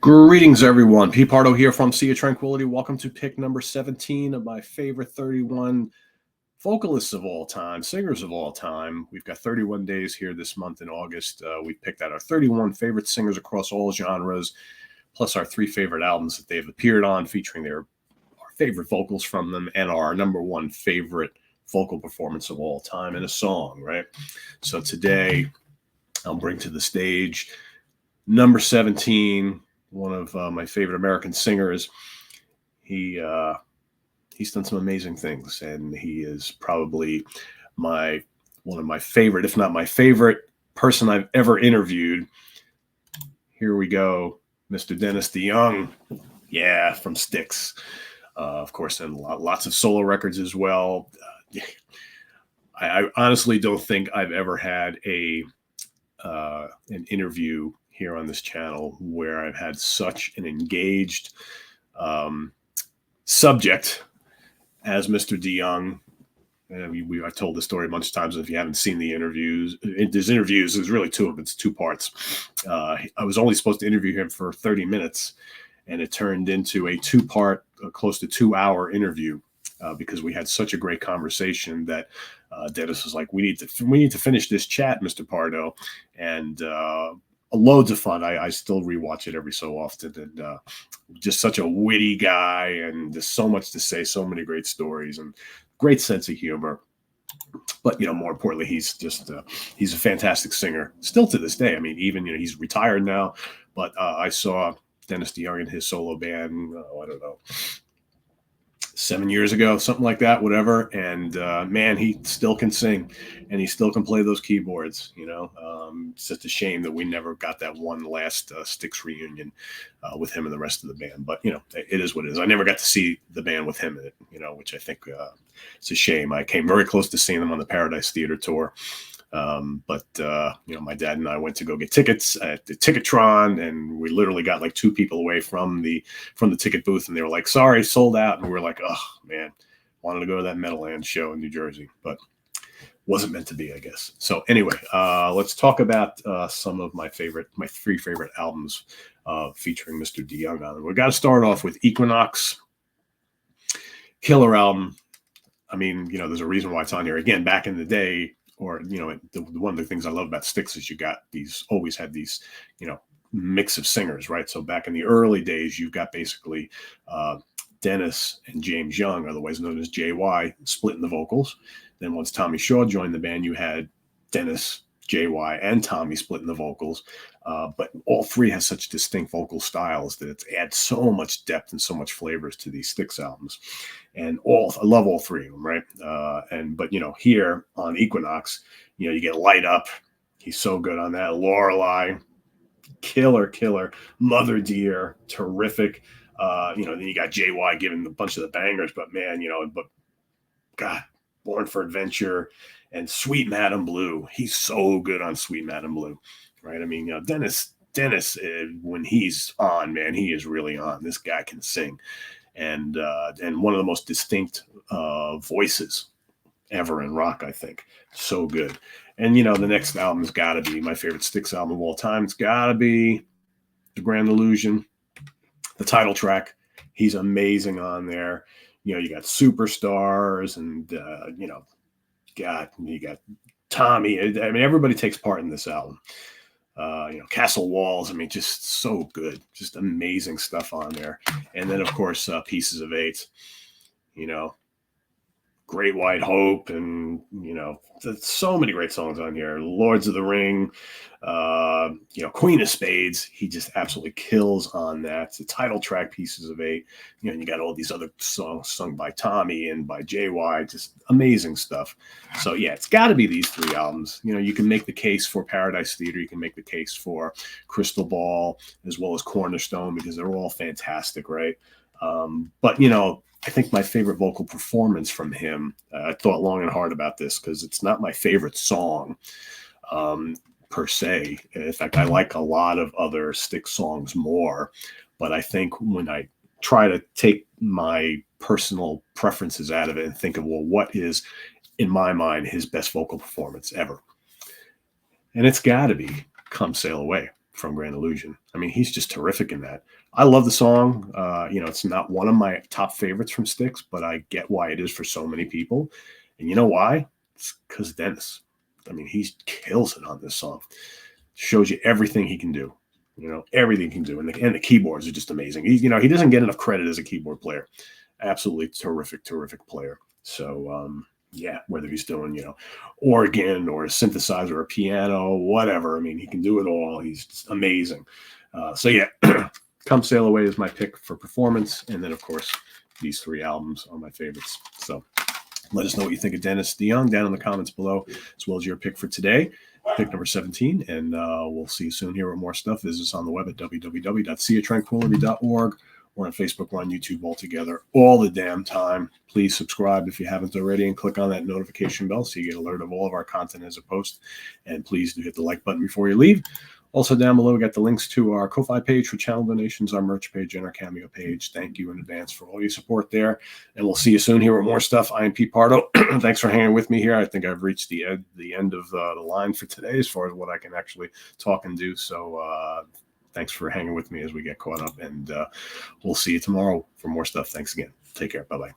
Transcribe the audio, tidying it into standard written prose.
Greetings, everyone. Pete Pardo here from Sea of Tranquility. Welcome to pick number 17 of my favorite 31 vocalists of all time, singers of all time. We've got 31 days here this month in August. We picked out our 31 favorite singers across all genres, plus our 3 favorite albums that they've appeared on, featuring our favorite vocals from them and our number 1 favorite vocal performance of all time in a song, right? So today, I'll bring to the stage number 17, one of my favorite American singers. He's done some amazing things, and he is probably one of my favorite, if not my favorite person I've ever interviewed. Here we go, Mr. Dennis DeYoung. Yeah, from Styx. Of course, and lots of solo records as well. I honestly don't think I've ever had an interview here on this channel where I've had such an engaged subject as Mr. DeYoung. I've told the story a bunch of times. If you haven't seen the interviews, there's really 2 of them. It's 2 parts. I was only supposed to interview him for 30 minutes, and it turned into a 2-part, close to 2-hour interview because we had such a great conversation that Dennis was like, "We need to finish this chat, Mr. Pardo," and loads of fun. I still rewatch it every so often, and just such a witty guy, and there's so much to say, so many great stories, and great sense of humor. But more importantly, he's a fantastic singer still to this day. I mean, even he's retired now, but I saw Dennis DeYoung in his solo band. I don't know, 7 years ago, something like that, whatever. And man, he still can sing, and he still can play those keyboards. It's just a shame that we never got that one last Styx reunion with him and the rest of the band. But it is what it is. I never got to see the band with him in it, which I think it's a shame. I came very close to seeing them on the Paradise Theater tour. But my dad and I went to go get tickets at the Ticketron, and we literally got like 2 people away from the ticket booth, and they were like, "Sorry, sold out." And we were like, "Oh man, wanted to go to that Metalland show in New Jersey, but wasn't meant to be, I guess." So anyway, let's talk about some of my 3 favorite albums featuring Mr. DeYoung on them. We got to start off with Equinox. Killer album. I mean, there's a reason why it's on here. Again, back in the day, or one of the things I love about Styx is you always had these mix of singers, right? So back in the early days, you've got basically Dennis and James Young, otherwise known as JY, splitting the vocals. Then once Tommy Shaw joined the band, you had Dennis, JY, and Tommy splitting the vocals. But all 3 has such distinct vocal styles that it adds so much depth and so much flavors to these Styx albums. And I love all 3 of them, right? But here on Equinox, you get Light Up. He's so good on that. Lorelei, killer. Mother Dear, terrific. Then you got JY giving a bunch of the bangers, but man, but God, Born for Adventure and Sweet Madam Blue. He's so good on Sweet Madam Blue, right? I mean, Dennis, when he's on, man, he is really on. This guy can sing, and one of the most distinct voices ever in rock, I think. So good. And the next album has got to be my favorite Styx album of all time. It's got to be The Grand Illusion, the title track. He's amazing on there. You got Superstars, and you got Tommy. I mean, everybody takes part in this album. Castle Walls. I mean, just so good, just amazing stuff on there. And then, of course, Pieces of 8. Great White Hope, and there's so many great songs on here. Lords of the Ring, Queen of Spades. He just absolutely kills on that. The title track, Pieces of 8. And you got all these other songs sung by Tommy and by JY. Just amazing stuff. So yeah, it's got to be these 3 albums. You can make the case for Paradise Theater. You can make the case for Crystal Ball as well as Cornerstone, because they're all fantastic, right? But I think my favorite vocal performance from him, I thought long and hard about this because it's not my favorite song per se. In fact, I like a lot of other Styx songs more, but I think when I try to take my personal preferences out of it and think of, well, what is, in my mind, his best vocal performance ever? And it's got to be Come Sail Away from Grand Illusion. I mean, he's just terrific in that. I love the song. It's not one of my top favorites from Styx, but I get why it is for so many people. And you know why? It's because Dennis. I mean, he kills it on this song. Shows you everything he can do. Everything he can do. And the keyboards are just amazing. He doesn't get enough credit as a keyboard player. Absolutely terrific, terrific player. So, whether he's doing, organ or a synthesizer or a piano, whatever. I mean, he can do it all. He's amazing. Come Sail Away is my pick for performance. And then, of course, these 3 albums are my favorites. So let us know what you think of Dennis DeYoung down in the comments below, as well as your pick for today, pick number 17. And we'll see you soon here with more stuff. Visit us on the web at www.seatranquility.org. We're on Facebook, we're on YouTube all together all the damn time. Please subscribe if you haven't already and click on that notification bell so you get alert of all of our content as a post. And please do hit the like button before you leave. Also down below, we got the links to our Ko-Fi page for channel donations, our merch page, and our Cameo page. Thank you in advance for all your support there. And we'll see you soon here with more stuff. I am Pete Pardo. Thanks for hanging with me here. I think I've reached the end of the line for today as far as what I can actually talk and do. So thanks for hanging with me as we get caught up. And we'll see you tomorrow for more stuff. Thanks again. Take care. Bye-bye.